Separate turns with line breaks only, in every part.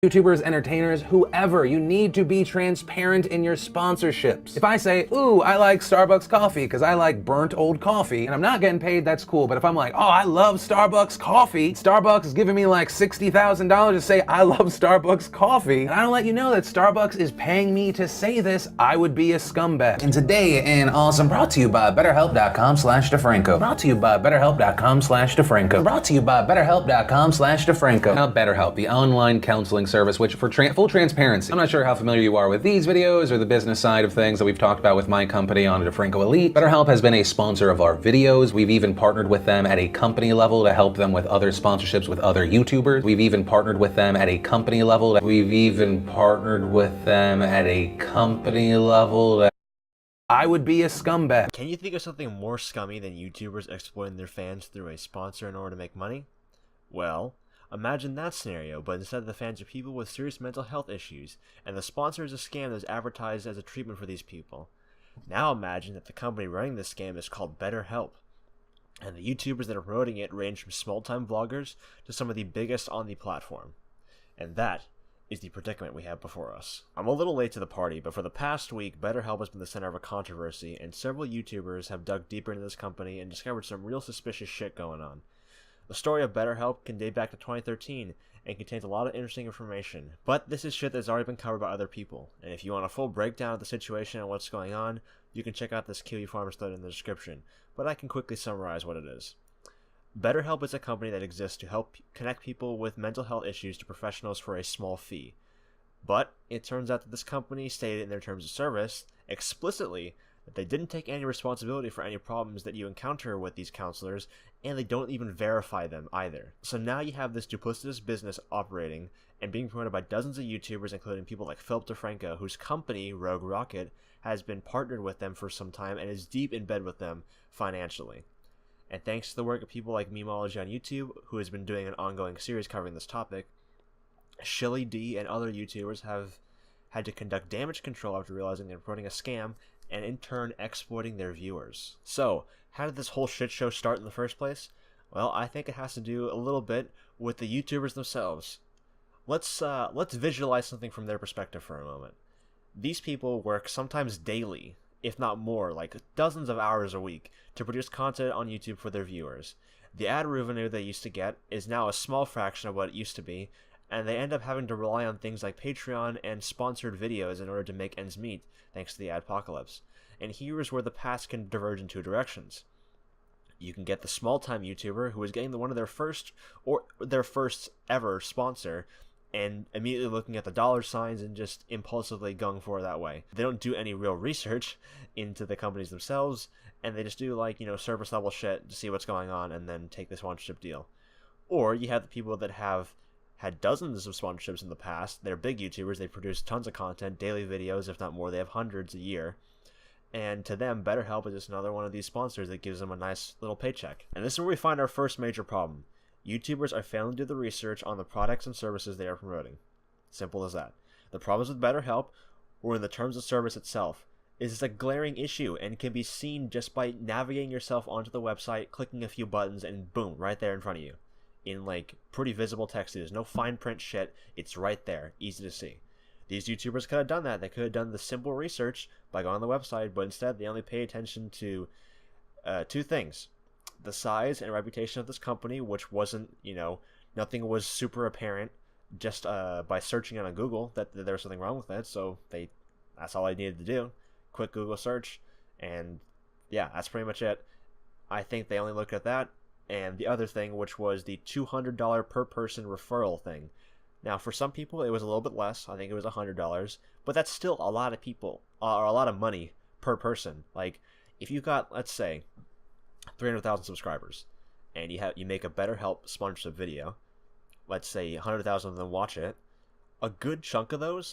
YouTubers, entertainers, whoever, you need to be transparent in your sponsorships. If I say, ooh, I like Starbucks coffee because I like burnt old coffee, and I'm not getting paid, that's cool. But if I'm like, oh, I love Starbucks coffee, Starbucks is giving me like $60,000 to say I love Starbucks coffee, and I don't let you know that Starbucks is paying me to say this, I would be a scumbag. And today in Awesome, brought to you by BetterHelp.com/DeFranco. Brought to you by BetterHelp.com/DeFranco. Brought to you by BetterHelp.com/DeFranco. Now, BetterHelp, the online counseling service, which for full transparency, I'm not sure how familiar you are with these videos or the business side of things that we've talked about with my company on DeFranco Elite. BetterHelp has been a sponsor of our videos. We've even partnered with them at a company level to help them with other sponsorships with other YouTubers. We've even partnered with them at a company level. I would be a scumbag.
Can you think of something more scummy than YouTubers exploiting their fans through a sponsor in order to make money? Well, imagine that scenario, but instead the fans are people with serious mental health issues, and the sponsor is a scam that is advertised as a treatment for these people. Now imagine that the company running this scam is called BetterHelp, and the YouTubers that are promoting it range from small-time vloggers to some of the biggest on the platform. And that is the predicament we have before us. I'm a little late to the party, but for the past week, BetterHelp has been the center of a controversy, and several YouTubers have dug deeper into this company and discovered some real suspicious shit going on. The story of BetterHelp can date back to 2013 and contains a lot of interesting information, but this is shit that's already been covered by other people, and if you want a full breakdown of the situation and what's going on, you can check out this Kiwi Farmers thread in the description, but I can quickly summarize what it is. BetterHelp is a company that exists to help connect people with mental health issues to professionals for a small fee. But it turns out that this company stated in their terms of service explicitly that they didn't take any responsibility for any problems that you encounter with these counselors, and they don't even verify them either. So now you have this duplicitous business operating and being promoted by dozens of YouTubers, including people like Philip DeFranco, whose company, Rogue Rocket, has been partnered with them for some time and is deep in bed with them financially. And thanks to the work of people like Memology on YouTube, who has been doing an ongoing series covering this topic, Shilly D and other YouTubers have had to conduct damage control after realizing they're promoting a scam and in turn exploiting their viewers. So, how did this whole shit show start in the first place? Well, I think it has to do a little bit with the YouTubers themselves. Let's visualize something from their perspective for a moment. These people work sometimes daily, if not more, like dozens of hours a week, to produce content on YouTube for their viewers. The ad revenue they used to get is now a small fraction of what it used to be, and they end up having to rely on things like Patreon and sponsored videos in order to make ends meet, thanks to the adpocalypse. And here is where the paths can diverge in two directions. You can get the small-time YouTuber who is getting one of their first ever sponsor and immediately looking at the dollar signs and just impulsively going for it that way. They don't do any real research into the companies themselves, and they just do service level shit to see what's going on and then take the sponsorship deal. Or you have the people that have had dozens of sponsorships in the past. They're big YouTubers, they produce tons of content, daily videos, if not more, they have hundreds a year. And to them, BetterHelp is just another one of these sponsors that gives them a nice little paycheck. And this is where we find our first major problem. YouTubers are failing to do the research on the products and services they are promoting. Simple as that. The problems with BetterHelp, or in the terms of service itself, is it's a glaring issue and can be seen just by navigating yourself onto the website, clicking a few buttons, and boom, right there in front of you. In pretty visible text. There's no fine print shit. It's right there, easy to see. These YouTubers could have done that. They could have done the simple research by going on the website, but instead they only pay attention to two things: the size and reputation of this company, which wasn't, nothing was super apparent just by searching it on Google that there was something wrong with it. So that's all I needed to do. Quick Google search, and yeah, that's pretty much it. I think they only looked at that. And the other thing, which was the $200 per person referral thing. Now, for some people, it was a little bit less. I think it was $100, but that's still a lot of people, or a lot of money per person. Like, if you got, let's say, 300,000 subscribers, and you make a BetterHelp sponsorship video, let's say 100,000 of them watch it, a good chunk of those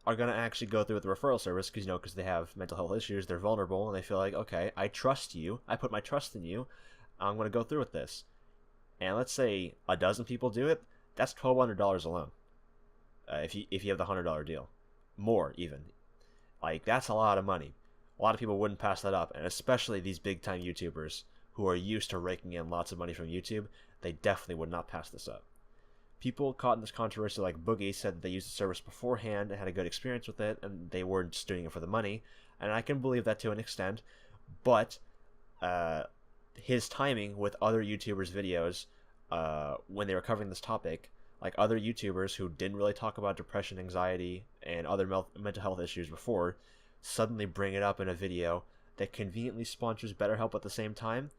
are going to actually go through with the referral service because they have mental health issues, they're vulnerable, and they feel like, okay, I trust you, I put my trust in you, I'm going to go through with this. And let's say a dozen people do it, that's $1,200 alone. If you have the $100 deal. More, even. That's a lot of money. A lot of people wouldn't pass that up, and especially these big-time YouTubers who are used to raking in lots of money from YouTube, they definitely would not pass this up. People caught in this controversy like Boogie said that they used the service beforehand and had a good experience with it, and they weren't just doing it for the money. And I can believe that to an extent, but his timing with other YouTubers' videos when they were covering this topic, like other YouTubers who didn't really talk about depression, anxiety, and other mental health issues before, suddenly bring it up in a video that conveniently sponsors BetterHelp at the same time.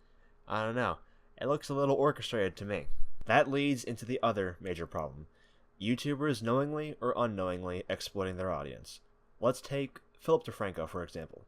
I don't know. It looks a little orchestrated to me. That leads into the other major problem. YouTubers knowingly or unknowingly exploiting their audience. Let's take Philip DeFranco, for example.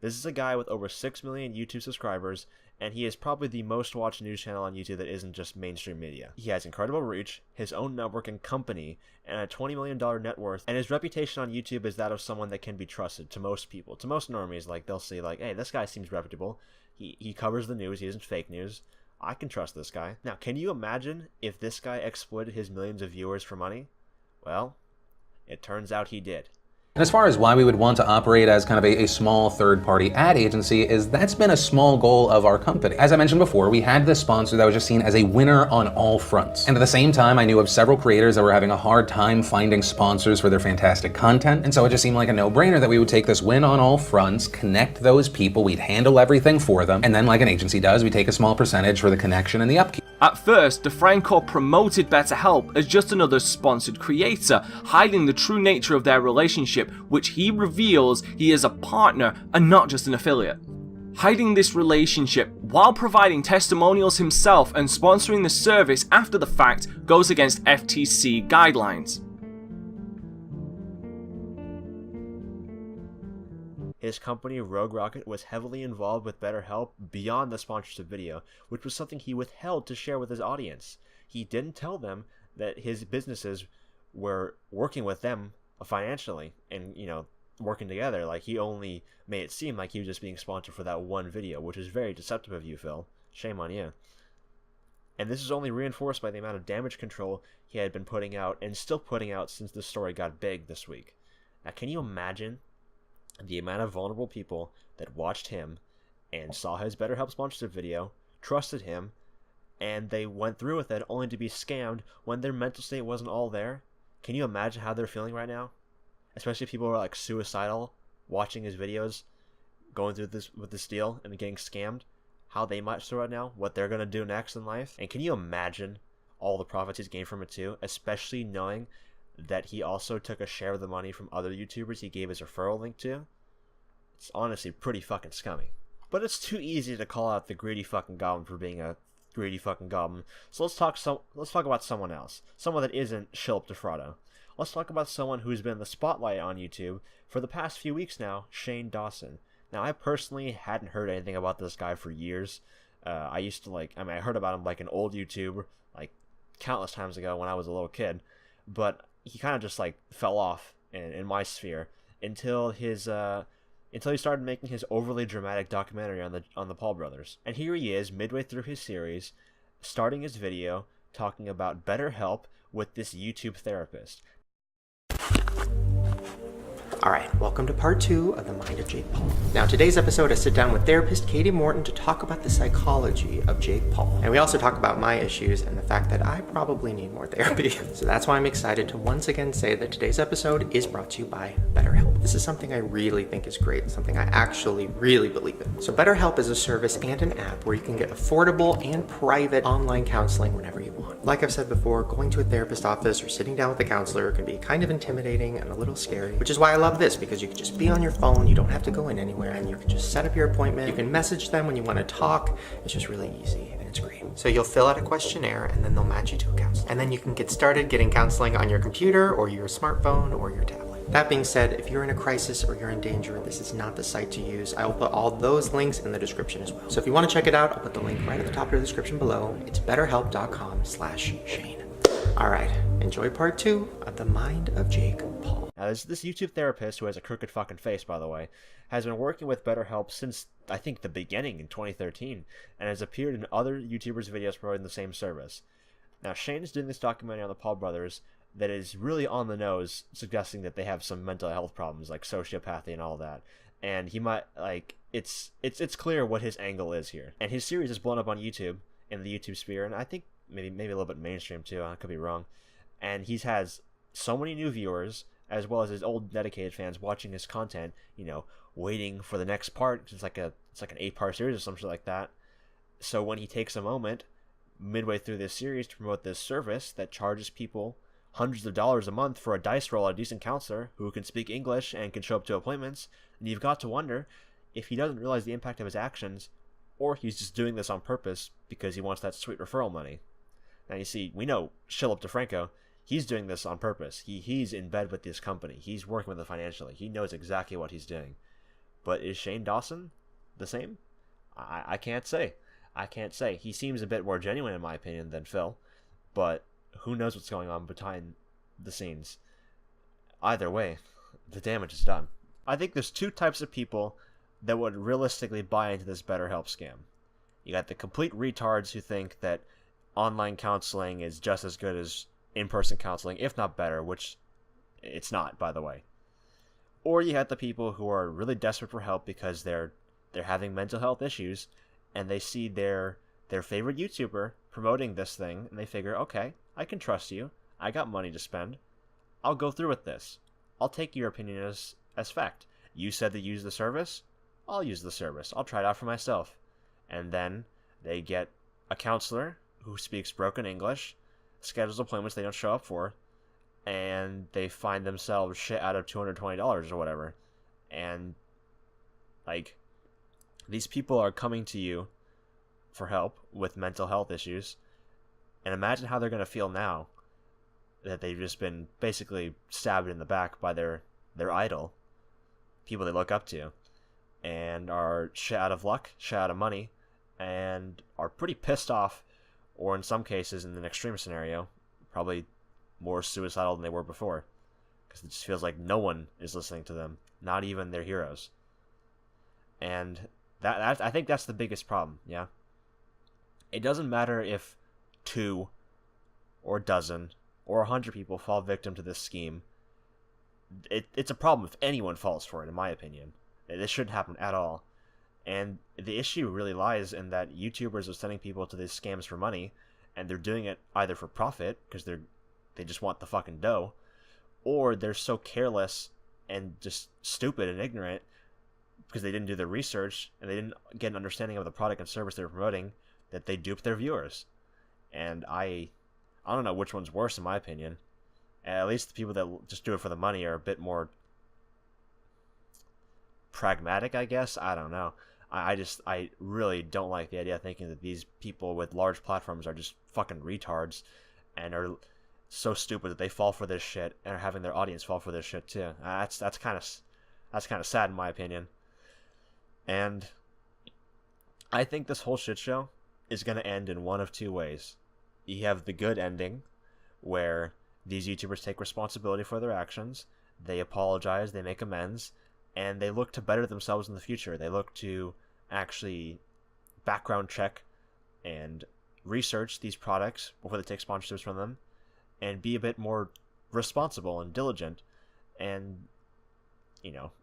This is a guy with over 6 million YouTube subscribers, and he is probably the most watched news channel on YouTube that isn't just mainstream media. He has incredible reach, his own network and company, and a $20 million net worth, and his reputation on YouTube is that of someone that can be trusted to most people. To most normies, like, they'll see, like, hey, this guy seems reputable. He covers the news, he isn't fake news. I can trust this guy. Now, can you imagine if this guy exploited his millions of viewers for money? Well, it turns out he did.
And as far as why we would want to operate as kind of a small third-party ad agency is that's been a small goal of our company. As I mentioned before, we had this sponsor that was just seen as a winner on all fronts. And at the same time, I knew of several creators that were having a hard time finding sponsors for their fantastic content. And so it just seemed like a no-brainer that we would take this win on all fronts, connect those people, we'd handle everything for them, and then like an agency does, we take a small percentage for the connection and the upkeep.
At first, DeFranco promoted BetterHelp as just another sponsored creator, hiding the true nature of their relationship, which he reveals he is a partner and not just an affiliate. Hiding this relationship while providing testimonials himself and sponsoring the service after the fact goes against FTC guidelines.
His company, Rogue Rocket, was heavily involved with BetterHelp beyond the sponsorship video, which was something he withheld to share with his audience. He didn't tell them that his businesses were working with them financially and, working together. Like, he only made it seem like he was just being sponsored for that one video, which is very deceptive of you, Phil. Shame on you. And this is only reinforced by the amount of damage control he had been putting out and still putting out since this story got big this week. Now, can you imagine the amount of vulnerable people that watched him and saw his BetterHelp sponsorship video, trusted him, and they went through with it only to be scammed when their mental state wasn't all there? Can you imagine how they're feeling right now? Especially if people are like suicidal, watching his videos, going through this with this deal and getting scammed, how they might feel right now, what they're going to do next in life. And can you imagine all the profits he's gained from it too, especially knowing that he also took a share of the money from other YouTubers he gave his referral link to? It's honestly pretty fucking scummy. But it's too easy to call out the greedy fucking goblin for being a greedy fucking goblin. So let's talk about someone else. Someone that isn't Philip DeFranco. Let's talk about someone who's been in the spotlight on YouTube for the past few weeks now, Shane Dawson. Now, I personally hadn't heard anything about this guy for years. I used to I heard about him like an old YouTuber, like countless times ago when I was a little kid. But he kind of just like fell off in my sphere until he started making his overly dramatic documentary on the Paul brothers. And here he is, midway through his series, starting his video talking about BetterHelp with this YouTube therapist.
Alright, welcome to part 2 of The Mind of Jake Paul. Now, today's episode, I sit down with therapist Katie Morton to talk about the psychology of Jake Paul. And we also talk about my issues and the fact that I probably need more therapy. So that's why I'm excited to once again say that today's episode is brought to you by BetterHelp. This is something I really think is great, something I actually really believe in. So BetterHelp is a service and an app where you can get affordable and private online counseling whenever you want. Like I've said before, going to a therapist office or sitting down with a counselor can be kind of intimidating and a little scary, which is why I love this, because you can just be on your phone, you don't have to go in anywhere, and you can just set up your appointment, you can message them when you want to talk. It's just really easy and it's great. So you'll fill out a questionnaire and then they'll match you to a counselor. And then you can get started getting counseling on your computer or your smartphone or your tablet. That being said, if you're in a crisis or you're in danger, this is not the site to use. I will put all those links in the description as well. So if you want to check it out, I'll put the link right at the top of the description below. It's betterhelp.com/Shane. All right, enjoy part 2 of The Mind of Jake Paul.
Now, this YouTube therapist, who has a crooked fucking face, by the way, has been working with BetterHelp since, I think, the beginning in 2013, and has appeared in other YouTubers' videos promoting the same service. Now, Shane is doing this documentary on the Paul brothers that is really on the nose, suggesting that they have some mental health problems, like sociopathy and all that. And he might, it's clear what his angle is here. And his series is blown up on YouTube, in the YouTube sphere, and I think maybe a little bit mainstream too, I could be wrong. and he has so many new viewers as well as his old dedicated fans watching his content, waiting for the next part. It's like an 8-part series or something like that. So when he takes a moment midway through this series to promote this service that charges people hundreds of dollars a month for a dice roll, a decent counselor who can speak English and can show up to appointments, and you've got to wonder if he doesn't realize the impact of his actions, or he's just doing this on purpose because he wants that sweet referral money. Now you see, we know Philip DeFranco, he's doing this on purpose. He's in bed with this company. He's working with it financially. He knows exactly what he's doing. But is Shane Dawson the same? I can't say. I can't say. He seems a bit more genuine in my opinion than Phil, but who knows what's going on behind the scenes. Either way, the damage is done. I think there's 2 types of people that would realistically buy into this BetterHelp scam. You got the complete retards who think that online counseling is just as good as in-person counseling, if not better, which it's not, by the way. Or you have the people who are really desperate for help because they're having mental health issues, and they see their favorite YouTuber promoting this thing, and they figure, okay, I can trust you. I got money to spend. I'll go through with this. I'll take your opinion as fact. You said to use the service? I'll use the service. I'll try it out for myself. And then they get a counselor who speaks broken English, schedules appointments they don't show up for, and they find themselves shit out of $220 or whatever. And, these people are coming to you for help with mental health issues, and imagine how they're going to feel now that they've just been basically stabbed in the back by their idol, people they look up to, and are shit out of luck, shit out of money, and are pretty pissed off, or in some cases, in an extreme scenario, probably more suicidal than they were before, because it just feels like no one is listening to them, not even their heroes. And that I think that's the biggest problem, yeah? It doesn't matter if 2 or a dozen or 100 people fall victim to this scheme. It's a problem if anyone falls for it, in my opinion. This shouldn't happen at all. And the issue really lies in that YouTubers are sending people to these scams for money, and they're doing it either for profit, because they just want the fucking dough, or they're so careless and just stupid and ignorant because they didn't do their research and they didn't get an understanding of the product and service they were promoting, that they duped their viewers. And I don't know which one's worse, in my opinion. At least the people that just do it for the money are a bit more pragmatic, I guess. I don't know. I really don't like the idea of thinking that these people with large platforms are just fucking retards and are so stupid that they fall for this shit and are having their audience fall for this shit too. That's kind of sad, in my opinion. And I think this whole shit show is going to end in one of 2 ways. You have the good ending, where these YouTubers take responsibility for their actions, they apologize, they make amends, and they look to better themselves in the future. They look to actually background check and research these products before they take sponsorships from them, and be a bit more responsible and diligent, and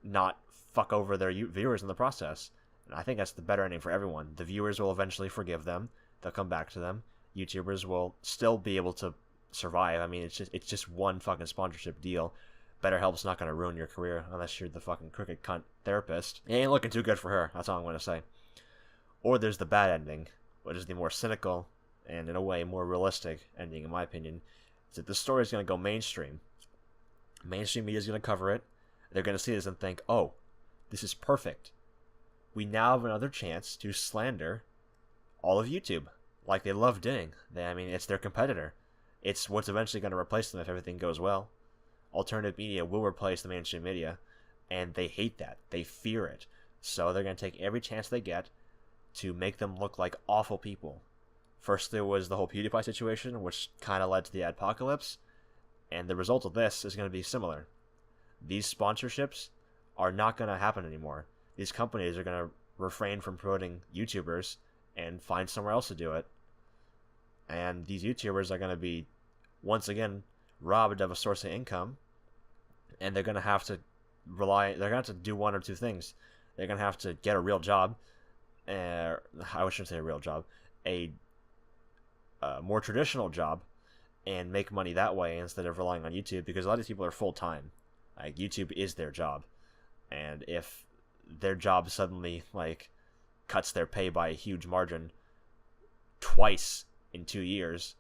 not fuck over their viewers in the process. And I think that's the better ending for everyone. The viewers will eventually forgive them. They'll come back to them. YouTubers will still be able to survive. I mean, it's just one fucking sponsorship deal. BetterHelp's not going to ruin your career unless you're the fucking crooked cunt therapist. It ain't looking too good for her. That's all I'm going to say. Or there's the bad ending, which is the more cynical and, in a way, more realistic ending, in my opinion. Is that the story is going to go mainstream. Mainstream media is going to cover it. They're going to see this and think, oh, this is perfect. We now have another chance to slander all of YouTube, like they love doing. It's their competitor. It's what's eventually going to replace them if everything goes well. Alternative media will replace the mainstream media, and they hate that. They fear it. So they're going to take every chance they get to make them look like awful people. First, there was the whole PewDiePie situation, which kind of led to the adpocalypse, and the result of this is going to be similar. These sponsorships are not going to happen anymore. These companies are going to refrain from promoting YouTubers and find somewhere else to do it. And these YouTubers are going to be, once again, robbed of a source of income, and they're going to have to do one or 2 things. They're going to have to get a real job, I shouldn't say a real job, a more traditional job, and make money that way instead of relying on YouTube, because a lot of these people are full-time. Like, YouTube is their job, and if their job suddenly like cuts their pay by a huge margin twice in 2 years,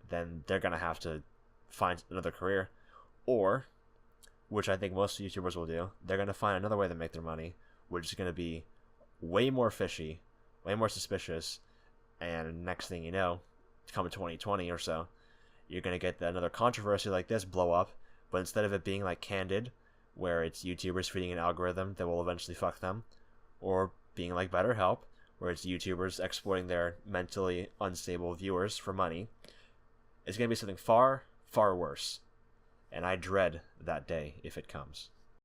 then they're gonna have to find another career, or, which I think most YouTubers will do, they're gonna find another way to make their money, which is gonna be way more fishy, way more suspicious, and next thing you know, come 2020 or so, you're gonna get another controversy like this blow up, but instead of it being like Candid, where it's YouTubers feeding an algorithm that will eventually fuck them, or being like BetterHelp, where it's YouTubers exploiting their mentally unstable viewers for money, it's gonna be something far, far worse. And I dread that day if it comes.